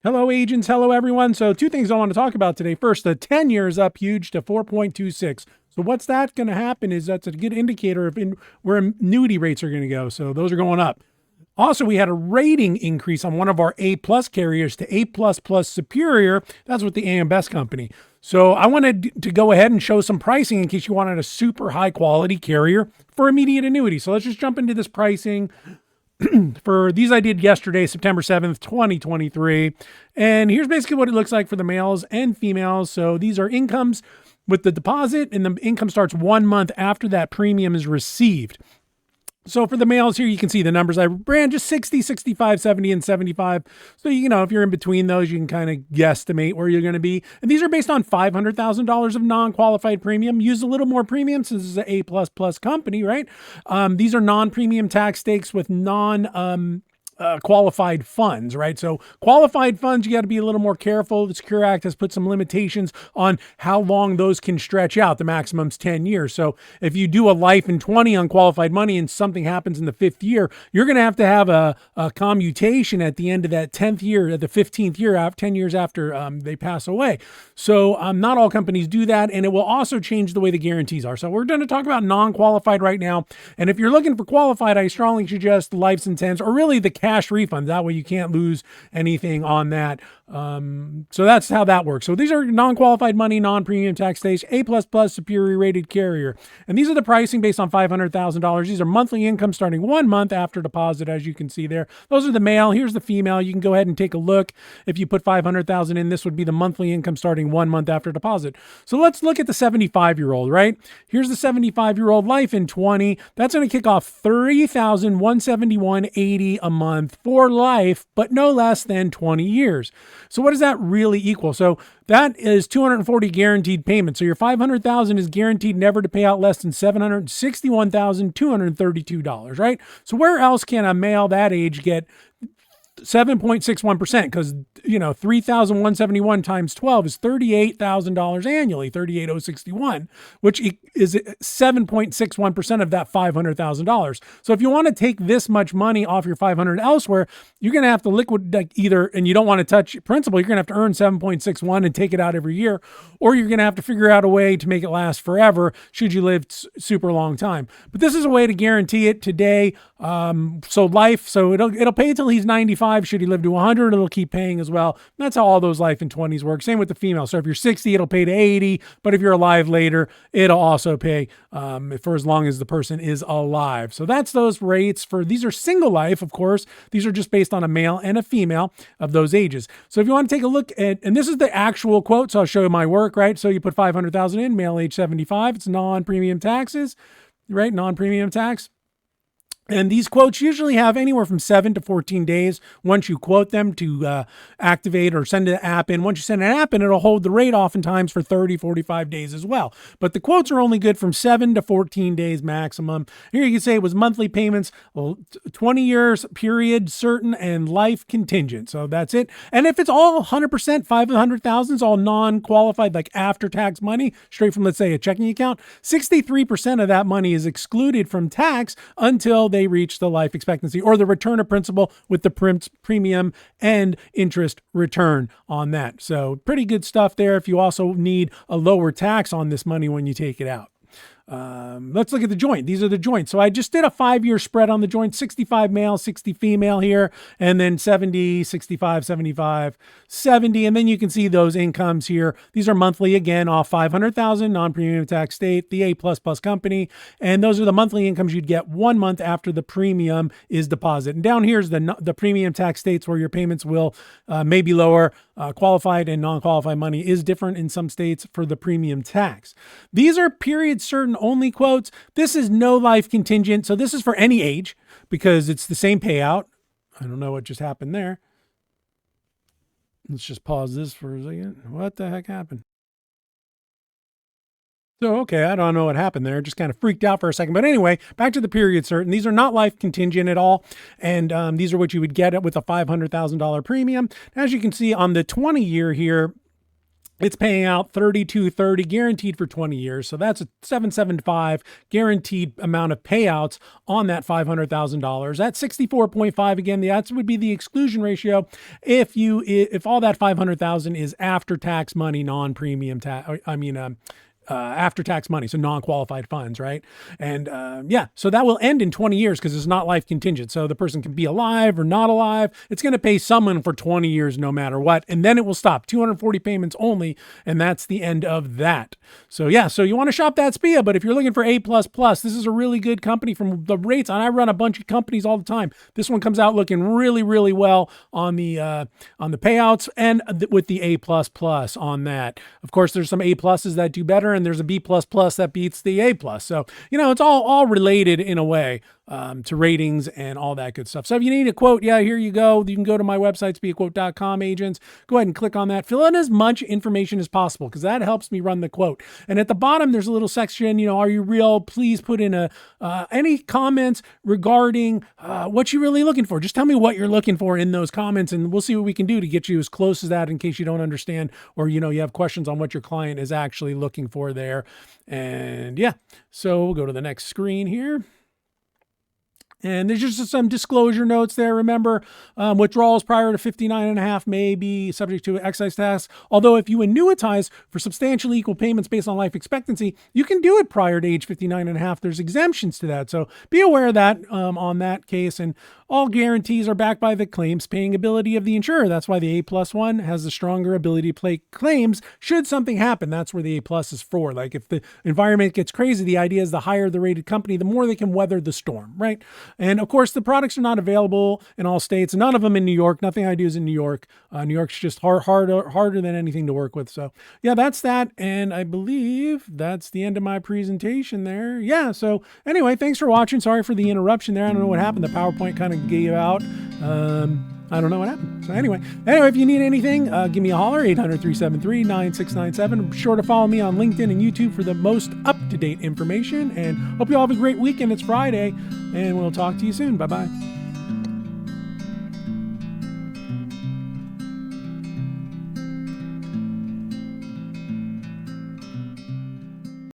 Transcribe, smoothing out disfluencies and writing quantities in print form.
Hello, agents. Hello, everyone. So two things I want to talk about today. First, the 10 years up huge to 4.26. So what's that going to happen is that's a good indicator of where annuity rates are going to go. So those are going up. Also, we had a rating increase on one of our A plus carriers to A plus plus superior. That's with the AM Best company. So I wanted to go ahead and show some pricing in case you wanted a super high quality carrier for immediate annuity. So let's just jump into this pricing. For these I did yesterday, September 7th, 2023. And here's basically what it looks like for the males and females. So these are incomes with the deposit, and the income starts 1 month after that premium is received. So for the males here, you can see the numbers I ran, just 60, 65, 70, and 75. So, if you're in between those, you can kind of guesstimate where you're going to be. And these are based on $500,000 of non-qualified premium. Use a little more premium since this is an A++ company, right? These are non-premium tax stakes with qualified funds, right? So qualified funds, you got to be a little more careful. The Secure Act has put some limitations on how long those can stretch out. The maximum's 10 years. So if you do a life in 20 on qualified money and something happens in the 5th year, you're going to have a commutation at the end of that 10th year, the 15th year, 10 years after they pass away. So not all companies do that. And it will also change the way the guarantees are. So we're going to talk about non-qualified right now. And if you're looking for qualified, I strongly suggest Life's Intense or really the cash refund. That way you can't lose anything on that. So that's how that works. So these are non-qualified money, non-premium tax stage, A++ superior rated carrier. And these are the pricing based on $500,000. These are monthly income starting 1 month after deposit, as you can see there. Those are the male. Here's the female. You can go ahead and take a look. If you put 500,000 in, this would be the monthly income starting 1 month after deposit. So let's look at the 75-year-old, right? Here's the 75-year-old life in 20. That's going to kick off $30,171.80 a month for life, but no less than 20 years. So what does that really equal? So that is 240 guaranteed payments. So your 500,000 is guaranteed never to pay out less than $761,232, right? So where else can a male that age get 7.61%? Because 3,171 times 12 is $38,000 annually, 38,061, which is 7.61% of that $500,000. So if you want to take this much money off your 500 elsewhere, you're going to have to liquidate either, and you don't want to touch principal, you're going to have to earn 7.61 and take it out every year, or you're going to have to figure out a way to make it last forever should you live super long time. But this is a way to guarantee it today. So it'll pay until he's 95. Should he live to 100, it'll keep paying as well. That's how all those life in 20s work. Same with the female. So if you're 60, it'll pay to 80, but if you're alive later, it'll also pay for as long as the person is alive. So that's those rates these are single life, of course. These are just based on a male and a female of those ages. So if you want to take a look at, and this is the actual quote, so I'll show you my work, right? So you put 500,000 in, male age 75, it's non-premium taxes, right? Non-premium tax. And these quotes usually have anywhere from 7 to 14 days once you quote them to activate or send an app in. Once you send an app in, it'll hold the rate oftentimes for 30, 45 days as well. But the quotes are only good from 7 to 14 days maximum. Here you can say it was monthly payments, 20 years period, certain, and life contingent. So that's it. And if it's all 100%, 500,000 is all non-qualified, like after-tax money, straight from, let's say, a checking account, 63% of that money is excluded from tax until they reach the life expectancy or the return of principal with the premium and interest return on that. So pretty good stuff there if you also need a lower tax on this money when you take it out. Let's look at the joint. These are the joints. So I just did a 5-year spread on the joint, 65 male, 60 female here, and then 70, 65, 75, 70. And then you can see those incomes here. These are monthly, again, off 500,000, non-premium tax state, the A++ company. And those are the monthly incomes you'd get 1 month after the premium is deposited. And down here is the premium tax states where your payments will maybe lower. Qualified and non-qualified money is different in some states for the premium tax. These are period certain only quotes. This is no life contingent. So this is for any age because it's the same payout. I don't know what just happened there. Let's just pause this for a second. What the heck happened? So, okay, I don't know what happened there. Just kind of freaked out for a second. But anyway, back to the period certain. These are not life contingent at all. And these are what you would get with a $500,000 premium. As you can see on the 20-year here, It's paying out $32.30 guaranteed for 20 years. So that's a $775 guaranteed amount of payouts on that $500,000. That's 64.5. Again, that would be the exclusion ratio if all that $500,000 is after tax money, non-premium tax. After tax money, so non-qualified funds, right? And so that will end in 20 years because it's not life contingent. So the person can be alive or not alive. It's going to pay someone for 20 years no matter what. And then it will stop. 240 payments only. And that's the end of that. So so you want to shop That SPIA, but if you're looking for A++, this is a really good company from the rates. And I run a bunch of companies all the time. This one comes out looking really, really well on the payouts and with the A++ on that. Of course, there's some A+ that do better, and there's a B++ that beats the A+. So, it's all related in a way to ratings and all that good stuff. So if you need a quote, here you go. You can go to my website, spiaquote.com, agents. Go ahead and click on that. Fill in as much information as possible because that helps me run the quote. And at the bottom, there's a little section, are you real? Please put in any comments regarding what you're really looking for. Just tell me what you're looking for in those comments, and we'll see what we can do to get you as close as that in case you don't understand or, you have questions on what your client is actually looking for there. And so we'll go to the next screen here. And there's just some disclosure notes there. Remember, withdrawals prior to 59.5 may be subject to excise tax. Although if you annuitize for substantially equal payments based on life expectancy, you can do it prior to age 59.5. There's exemptions to that. So be aware of that on that case. And all guarantees are backed by the claims paying ability of the insurer. That's why the A+ one has the stronger ability to pay claims should something happen. That's where the A+ is for. Like if the environment gets crazy, the idea is the higher the rated company, the more they can weather the storm, right? And of course, the products are not available in all states. None of them in New York. Nothing I do is in New York. New York's just harder than anything to work with. So that's that. And I believe that's the end of my presentation there. So anyway, thanks for watching. Sorry for the interruption there. I don't know what happened. The PowerPoint kind of gave out. I don't know what happened. So anyway, if you need anything, give me a holler, 800-373-9697. Be sure to follow me on LinkedIn and YouTube for the most up-to-date information. And hope you all have a great weekend. It's Friday, and we'll talk to you soon. Bye-bye.